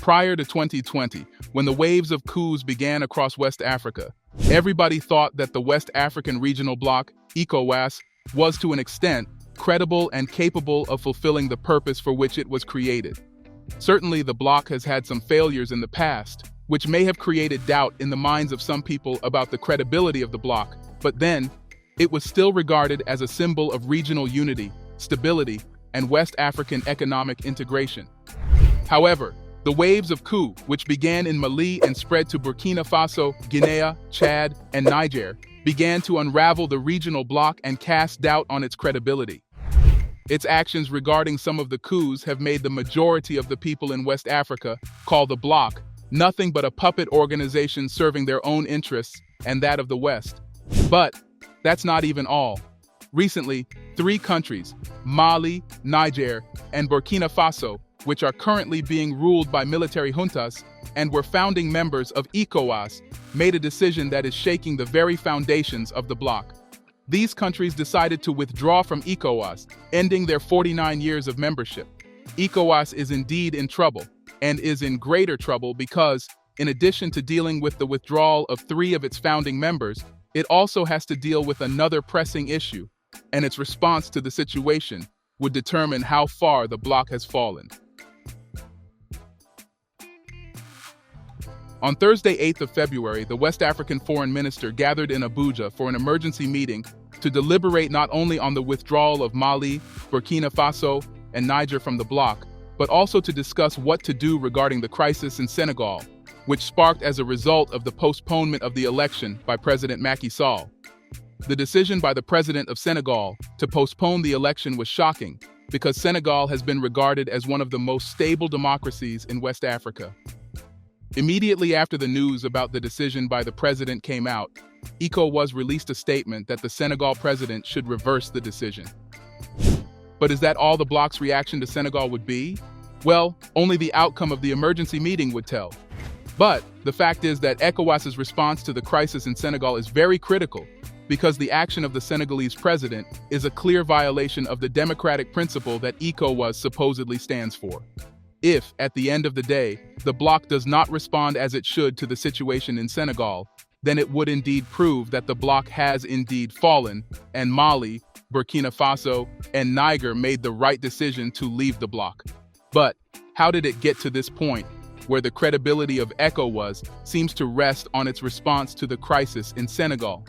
Prior to 2020, when the waves of coups began across West Africa, everybody thought that the West African Regional Bloc, ECOWAS, was to an extent credible and capable of fulfilling the purpose for which it was created. Certainly, the bloc has had some failures in the past, which may have created doubt in the minds of some people about the credibility of the bloc, but then, it was still regarded as a symbol of regional unity, stability, and West African economic integration. However, the waves of coups, which began in Mali and spread to Burkina Faso, Guinea, Chad, and Niger, began to unravel the regional bloc and cast doubt on its credibility. Its actions regarding some of the coups have made the majority of the people in West Africa call the bloc nothing but a puppet organization serving their own interests and that of the West. But that's not even all. Recently, 3 countries, Mali, Niger, and Burkina Faso, which are currently being ruled by military juntas and were founding members of ECOWAS, made a decision that is shaking the very foundations of the bloc. These countries decided to withdraw from ECOWAS, ending their 49 years of membership. ECOWAS is indeed in trouble, and is in greater trouble because, in addition to dealing with the withdrawal of 3 of its founding members, it also has to deal with another pressing issue, and its response to the situation would determine how far the bloc has fallen. On Thursday, 8th of February, the West African foreign minister gathered in Abuja for an emergency meeting to deliberate not only on the withdrawal of Mali, Burkina Faso, and Niger from the bloc, but also to discuss what to do regarding the crisis in Senegal, which sparked as a result of the postponement of the election by President Macky Sall. The decision by the president of Senegal to postpone the election was shocking because Senegal has been regarded as one of the most stable democracies in West Africa. Immediately after the news about the decision by the president came out, ECOWAS released a statement that the Senegal president should reverse the decision. But is that all the bloc's reaction to Senegal would be? Well, only the outcome of the emergency meeting would tell. But the fact is that ECOWAS's response to the crisis in Senegal is very critical because the action of the Senegalese president is a clear violation of the democratic principle that ECOWAS supposedly stands for. If, at the end of the day, the bloc does not respond as it should to the situation in Senegal, then it would indeed prove that the bloc has indeed fallen, and Mali, Burkina Faso, and Niger made the right decision to leave the bloc. But how did it get to this point, where the credibility of ECOWAS seems to rest on its response to the crisis in Senegal?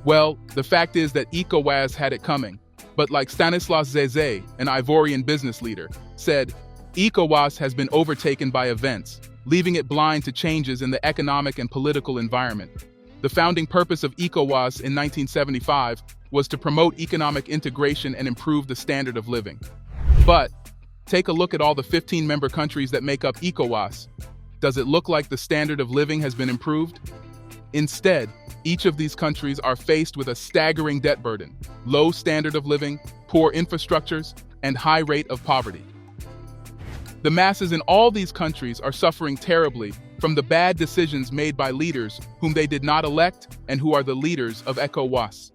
Well, the fact is that ECOWAS had it coming. But like Stanislas Zeze, an Ivorian business leader, said, ECOWAS has been overtaken by events, leaving it blind to changes in the economic and political environment. The founding purpose of ECOWAS in 1975 was to promote economic integration and improve the standard of living. But take a look at all the 15 member countries that make up ECOWAS. Does it look like the standard of living has been improved? Instead, each of these countries are faced with a staggering debt burden, low standard of living, poor infrastructures, and high rate of poverty. The masses in all these countries are suffering terribly from the bad decisions made by leaders whom they did not elect and who are the leaders of ECOWAS.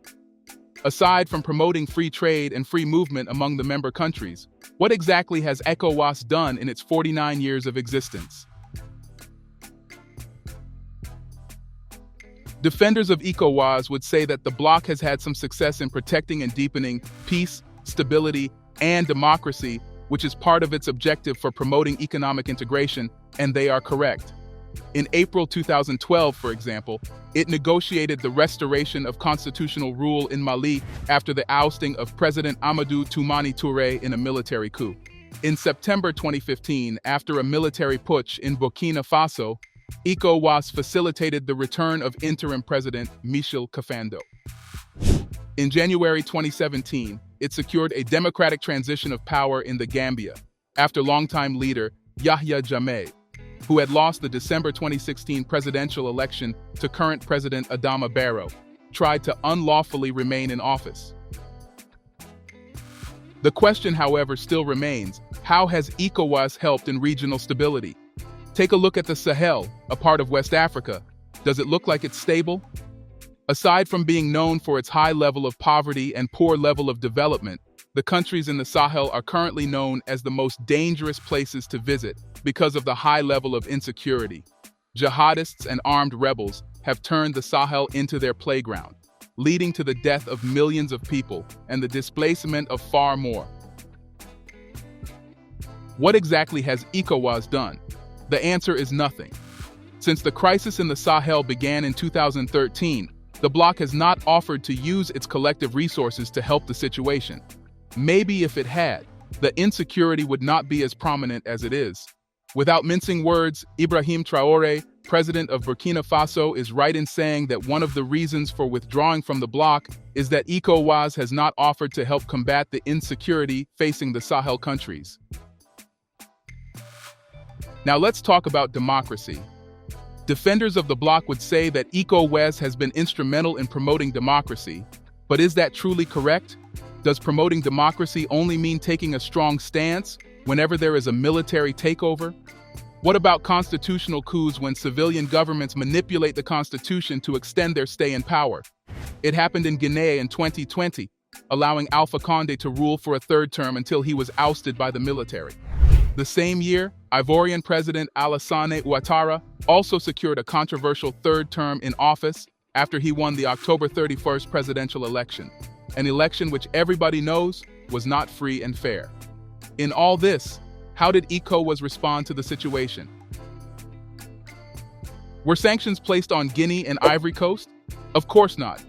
Aside from promoting free trade and free movement among the member countries, what exactly has ECOWAS done in its 49 years of existence? Defenders of ECOWAS would say that the bloc has had some success in protecting and deepening peace, stability, and democracy, which is part of its objective for promoting economic integration, and they are correct. In April 2012, for example, it negotiated the restoration of constitutional rule in Mali after the ousting of President Amadou Toumani Touré in a military coup. In September 2015, after a military putsch in Burkina Faso, ECOWAS facilitated the return of interim president Michel Kafando. In January 2017, it secured a democratic transition of power in the Gambia, after longtime leader Yahya Jammeh, who had lost the December 2016 presidential election to current President Adama Barrow, tried to unlawfully remain in office. The question, however, still remains, how has ECOWAS helped in regional stability? Take a look at the Sahel, a part of West Africa. Does it look like it's stable? Aside from being known for its high level of poverty and poor level of development, The countries in the Sahel are currently known as the most dangerous places to visit because of the high level of insecurity. Jihadists and armed rebels have turned the Sahel into their playground, leading to the death of millions of people and the displacement of far more. What exactly has ECOWAS done? The answer is nothing. Since the crisis in the Sahel began in 2013, the bloc has not offered to use its collective resources to help the situation. Maybe if it had, the insecurity would not be as prominent as it is. Without mincing words, Ibrahim Traoré, president of Burkina Faso, is right in saying that one of the reasons for withdrawing from the bloc is that ECOWAS has not offered to help combat the insecurity facing the Sahel countries. Now let's talk about democracy. Defenders of the bloc would say that ECOWAS has been instrumental in promoting democracy, but is that truly correct? Does promoting democracy only mean taking a strong stance whenever there is a military takeover? What about constitutional coups when civilian governments manipulate the constitution to extend their stay in power? It happened in Guinea in 2020, allowing Alpha Condé to rule for a third term until he was ousted by the military. The same year, Ivorian President Alassane Ouattara also secured a controversial third term in office after he won the October 31st presidential election, an election which everybody knows was not free and fair. In all this, how did ECOWAS respond to the situation? Were sanctions placed on Guinea and Ivory Coast? Of course not.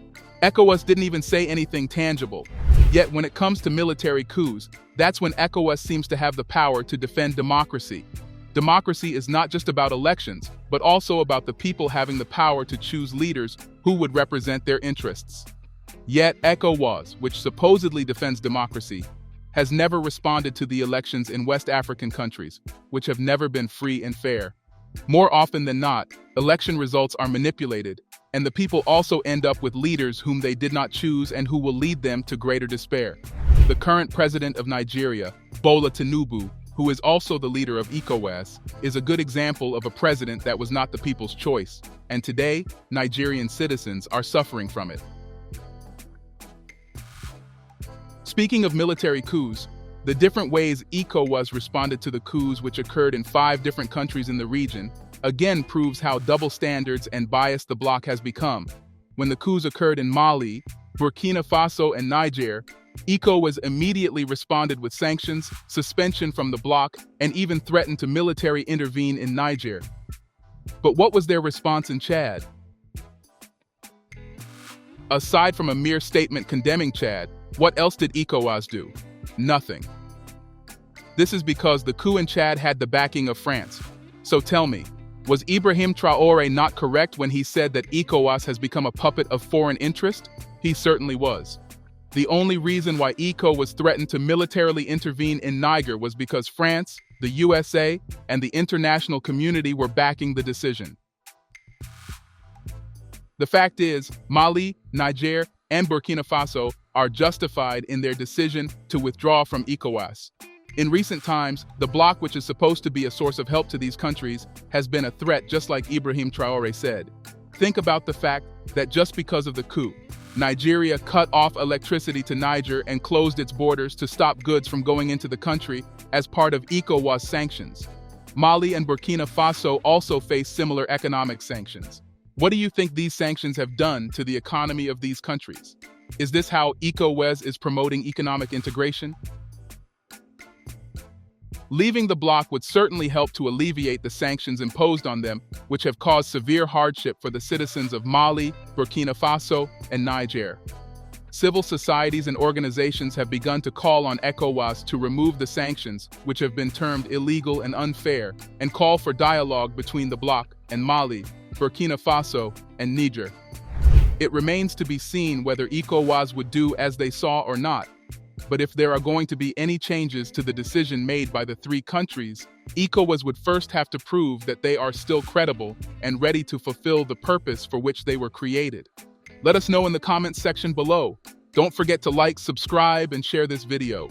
ECOWAS didn't even say anything tangible. Yet when it comes to military coups, that's when ECOWAS seems to have the power to defend democracy. Democracy is not just about elections, but also about the people having the power to choose leaders who would represent their interests. Yet ECOWAS, which supposedly defends democracy, has never responded to the elections in West African countries, which have never been free and fair. More often than not, election results are manipulated, and the people also end up with leaders whom they did not choose and who will lead them to greater despair. The current president of Nigeria, Bola Tinubu, who is also the leader of ECOWAS, is a good example of a president that was not the people's choice, and today, Nigerian citizens are suffering from it. Speaking of military coups, the different ways ECOWAS responded to the coups which occurred in 5 different countries in the region again proves how double standards and biased the bloc has become. When the coups occurred in Mali, Burkina Faso, and Niger, ECOWAS immediately responded with sanctions, suspension from the bloc, and even threatened to military intervene in Niger. But what was their response in Chad? Aside from a mere statement condemning Chad, what else did ECOWAS do? Nothing. This is because the coup in Chad had the backing of France. So tell me, was Ibrahim Traoré not correct when he said that ECOWAS has become a puppet of foreign interest? He certainly was. The only reason why ECOWAS threatened to militarily intervene in Niger was because France, the USA, and the international community were backing the decision. The fact is, Mali, Niger, and Burkina Faso are justified in their decision to withdraw from ECOWAS. In recent times, the bloc, which is supposed to be a source of help to these countries, has been a threat, just like Ibrahim Traoré said. Think about the fact that just because of the coup, Nigeria cut off electricity to Niger and closed its borders to stop goods from going into the country as part of ECOWAS sanctions. Mali and Burkina Faso also face similar economic sanctions. What do you think these sanctions have done to the economy of these countries? Is this how ECOWAS is promoting economic integration? Leaving the bloc would certainly help to alleviate the sanctions imposed on them, which have caused severe hardship for the citizens of Mali, Burkina Faso, and Niger. Civil societies and organizations have begun to call on ECOWAS to remove the sanctions, which have been termed illegal and unfair, and call for dialogue between the bloc and Mali, Burkina Faso, and Niger. It remains to be seen whether ECOWAS would do as they saw or not. But if there are going to be any changes to the decision made by the 3 countries, ECOWAS would first have to prove that they are still credible and ready to fulfill the purpose for which they were created. Let us know in the comments section below. Don't forget to like, subscribe, and share this video.